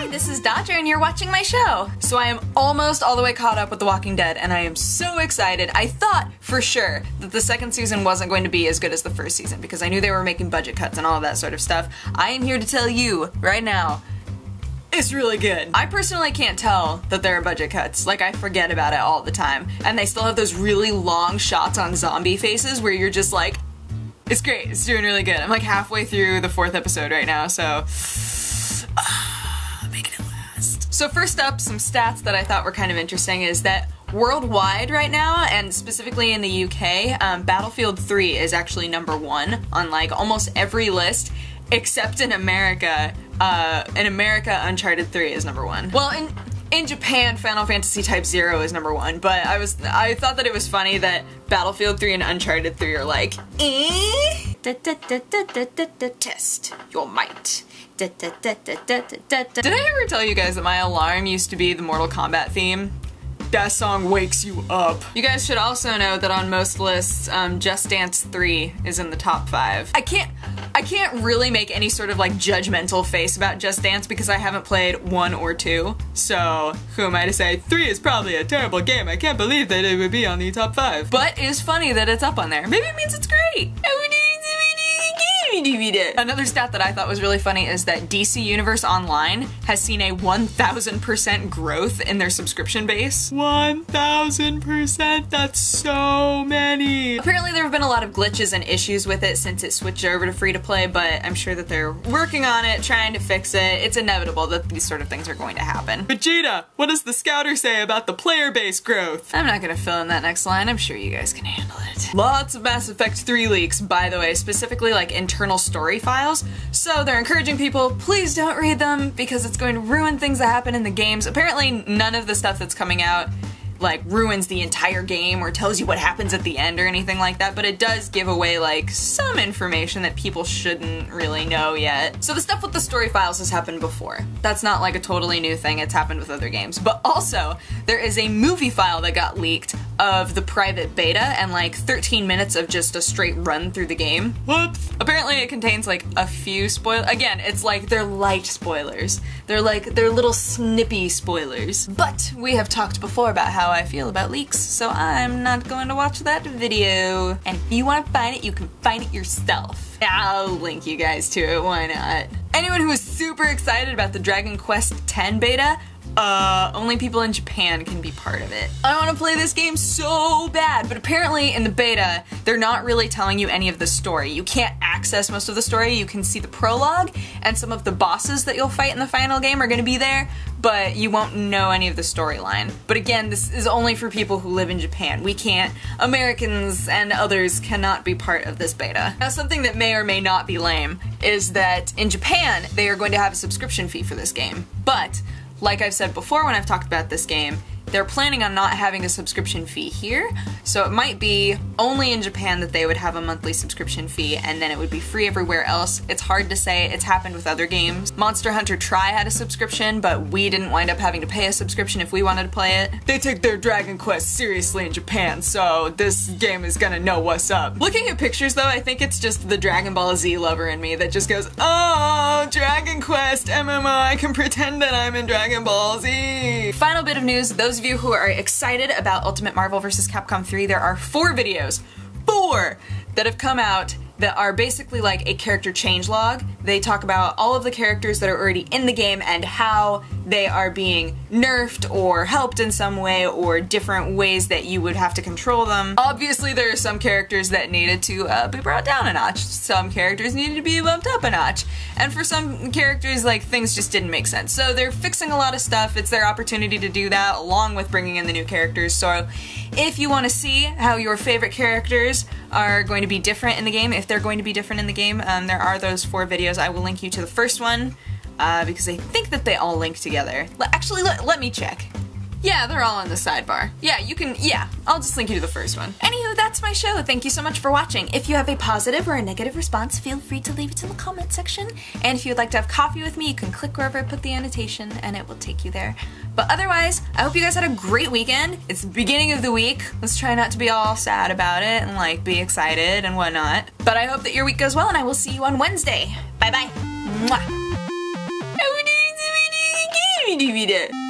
Hi, this is Dodger and you're watching my show. So I am almost all the way caught up with The Walking Dead and I am so excited. I thought for sure that the second season wasn't going to be as good as the first season because I knew they were making budget cuts and all of that sort of stuff. I am here to tell you right now, it's really good. I personally can't tell that there are budget cuts. Like, I forget about it all the time. And they still have those really long shots on zombie faces where you're just like, it's great, it's doing really good. I'm like halfway through the 4th episode right now, so making it last. So first up, some stats that I thought were kind of interesting is that worldwide right now, and specifically in the UK, Battlefield 3 is actually #1 on like almost every list, except in America. In America, Uncharted 3 is #1. Well, in Japan, Final Fantasy Type 0 is #1, but I thought that it was funny that Battlefield 3 and Uncharted 3 are like, test your might. Did I ever tell you guys that my alarm used to be the Mortal Kombat theme? That song wakes you up. You guys should also know that on most lists, Just Dance 3 is in the top 5. I can't really make any sort of like judgmental face about Just Dance because I haven't played 1 or 2. So who am I to say 3 is probably a terrible game? I can't believe that it would be on the top 5. But it is funny that it's up on there. Maybe it means it's great. Another stat that I thought was really funny is that DC Universe Online has seen a 1000% growth in their subscription base. 1000%, that's so many! Apparently there have been a lot of glitches and issues with it since it switched over to free-to-play, but I'm sure that they're working on it, trying to fix it. It's inevitable that these sort of things are going to happen. Vegeta, what does the scouter say about the player base growth? I'm not gonna fill in that next line, I'm sure you guys can handle it. Lots of Mass Effect 3 leaks, by the way, specifically like internal story files, so they're encouraging people, please don't read them because it's going to ruin things that happen in the games. Apparently none of the stuff that's coming out like ruins the entire game or tells you what happens at the end or anything like that, but it does give away like some information that people shouldn't really know yet. So the stuff with the story files has happened before. That's not like a totally new thing, it's happened with other games. But also, there is a movie file that got leaked of the private beta and like 13 minutes of just a straight run through the game. Whoops! Apparently it contains like a few spoilers. Again, it's like they're light spoilers. They're little snippy spoilers. But we have talked before about how I feel about leaks, so I'm not going to watch that video. And if you want to find it, you can find it yourself. I'll link you guys to it, why not? Anyone who is super excited about the Dragon Quest X beta, only people in Japan can be part of it. I want to play this game so bad, but apparently in the beta, they're not really telling you any of the story. You can't access most of the story, you can see the prologue, and some of the bosses that you'll fight in the final game are going to be there, but you won't know any of the storyline. But again, this is only for people who live in Japan. We can't, Americans and others cannot be part of this beta. Now something that may or may not be lame is that in Japan, they are going to have a subscription fee for this game. But like I've said before when I've talked about this game, they're planning on not having a subscription fee here, so it might be only in Japan that they would have a monthly subscription fee and then it would be free everywhere else. It's hard to say, it's happened with other games. Monster Hunter Tri had a subscription, but we didn't wind up having to pay a subscription if we wanted to play it. They take their Dragon Quest seriously in Japan, so this game is gonna know what's up. Looking at pictures though, I think it's just the Dragon Ball Z lover in me that just goes, oh, Dragon Quest MMO, I can pretend that I'm in Dragon Ball Z. Final bit of news, those of you who are excited about Ultimate Marvel vs. Capcom 3, there are 4 videos, 4, that have come out that are basically like a character changelog. They talk about all of the characters that are already in the game and how they are being nerfed or helped in some way or different ways that you would have to control them. Obviously there are some characters that needed to be brought down a notch. Some characters needed to be bumped up a notch. And for some characters, like, things just didn't make sense. So they're fixing a lot of stuff. It's their opportunity to do that along with bringing in the new characters. So if you want to see how your favorite characters are going to be different in the game, if they're going to be different in the game, there are those 4 videos. I will link you to the first one because I think that they all link together. Actually, let me check. Yeah, they're all in the sidebar. Yeah, you can, yeah, I'll just link you to the first one. Anywho, that's my show. Thank you so much for watching. If you have a positive or a negative response, feel free to leave it in the comment section. And if you'd like to have coffee with me, you can click wherever I put the annotation and it will take you there. But otherwise, I hope you guys had a great weekend. It's the beginning of the week. Let's try not to be all sad about it and like be excited and whatnot. But I hope that your week goes well and I will see you on Wednesday. Bye bye. Mwah. DVD見て。